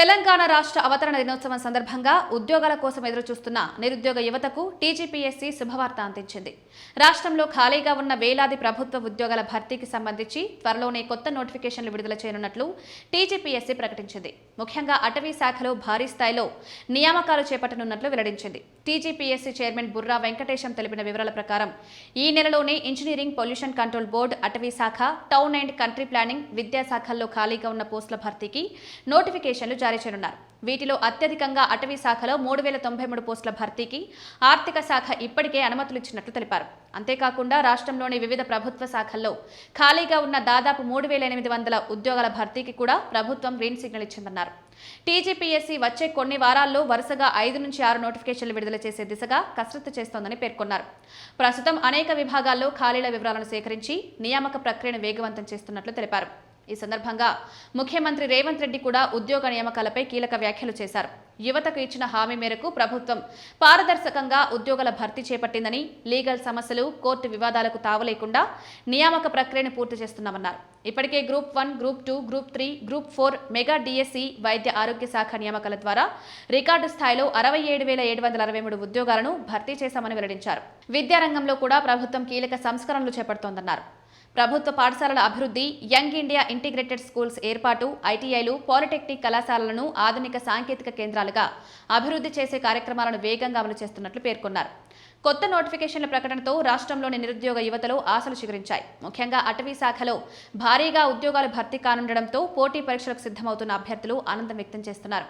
తెలంగాణ రాష్ట్ర అవతరణ దినోత్సవం సందర్భంగా ఉద్యోగాల కోసం ఎదురుచూస్తున్న నిరుద్యోగ యువతకు టీజీపీఎస్సీ శుభవార్త అందించింది. రాష్ట్రంలో ఖాళీగా ఉన్న వేలాది ప్రభుత్వ ఉద్యోగాల భర్తీకి సంబంధించి త్వరలోనే కొత్త నోటిఫికేషన్లు విడుదల చేయనున్నట్లు టీజీపీఎస్సీ ప్రకటించింది. ముఖ్యంగా అటవీ శాఖలో భారీ స్థాయిలో నియామకాలు చేపట్టనున్నట్లు వెల్లడించింది. టీజీపీఎస్సీ చైర్మన్ బుర్రా వెంకటేశం తెలిపిన వివరాల ప్రకారం ఈ నెలలోనే ఇంజనీరింగ్, పొల్యూషన్ కంట్రోల్ బోర్డు, అటవీ శాఖ, టౌన్ అండ్ కంట్రీ ప్లానింగ్, విద్యాశాఖల్లో ఖాళీగా ఉన్న పోస్టుల భర్తీకి నోటిఫికేషన్లు జారీ చేయనున్నారు. వీటిలో అత్యధికంగా అటవీ శాఖలో 3093 పోస్టుల భర్తీకి ఆర్థిక శాఖ ఇప్పటికే అనుమతులు ఇచ్చినట్లు తెలిపారు. అంతేకాకుండా రాష్ట్రంలోని వివిధ ప్రభుత్వ శాఖల్లో ఖాళీగా ఉన్న దాదాపు 3800 ఉద్యోగాల భర్తీకి కూడా ప్రభుత్వం గ్రీన్ సిగ్నల్ ఇచ్చిందన్నారు. టీజీపీఎస్సీ వచ్చే కొన్ని వారాల్లో వరుసగా 5 నుంచి 6 నోటిఫికేషన్లు విడుదల చేసే దిశగా కసరత్తు చేస్తోందని పేర్కొన్నారు. ప్రస్తుతం అనేక విభాగాల్లో ఖాళీల వివరాలను సేకరించి నియామక ప్రక్రియను వేగవంతం చేస్తున్నట్లు తెలిపారు. ఈ సందర్భంగా ముఖ్యమంత్రి రేవంత్ రెడ్డి కూడా ఉద్యోగ నియామకాలపై కీలక వ్యాఖ్యలు చేశారు. యువతకు ఇచ్చిన హామీ మేరకు ప్రభుత్వం పారదర్శకంగా ఉద్యోగాల భర్తీ చేపట్టిందని, లీగల్ సమస్యలు, కోర్టు వివాదాలకు తావులేకుండా నియామక ప్రక్రియను పూర్తి చేస్తున్నామన్నారు. ఇప్పటికే group 1, group 2, group 3, group 4 mega DSC, వైద్య ఆరోగ్య శాఖ నియామకాల ద్వారా రికార్డు స్థాయిలో 67,763 ఉద్యోగాలను భర్తీ చేశామని వెల్లడించారు. విద్యారంగంలో కూడా ప్రభుత్వం కీలక సంస్కరణలు చేపడుతోందన్నారు. ప్రభుత్వ పాఠశాలల అభివృద్ధి, యంగ్ ఇండియా ఇంటిగ్రేటెడ్ స్కూల్స్ ఏర్పాటు, ఐటీఐలు, పాలిటెక్నిక్ కళాశాలలను ఆధునిక సాంకేతిక కేంద్రాలుగా అభివృద్ధి చేసే కార్యక్రమాలను వేగంగా అమలు చేస్తున్నట్లు పేర్కొన్నారు. కొత్త నోటిఫికేషన్ల ప్రకటనతో రాష్ట్రంలోని నిరుద్యోగ యువతలో ఆశలు చిగురించాయి. ముఖ్యంగా అటవీ శాఖలో భారీగా ఉద్యోగాలు భర్తీ కానుండడంతో పోటీ పరీక్షలకు సిద్ధమవుతున్న అభ్యర్థులు ఆనందం వ్యక్తం చేస్తున్నారు.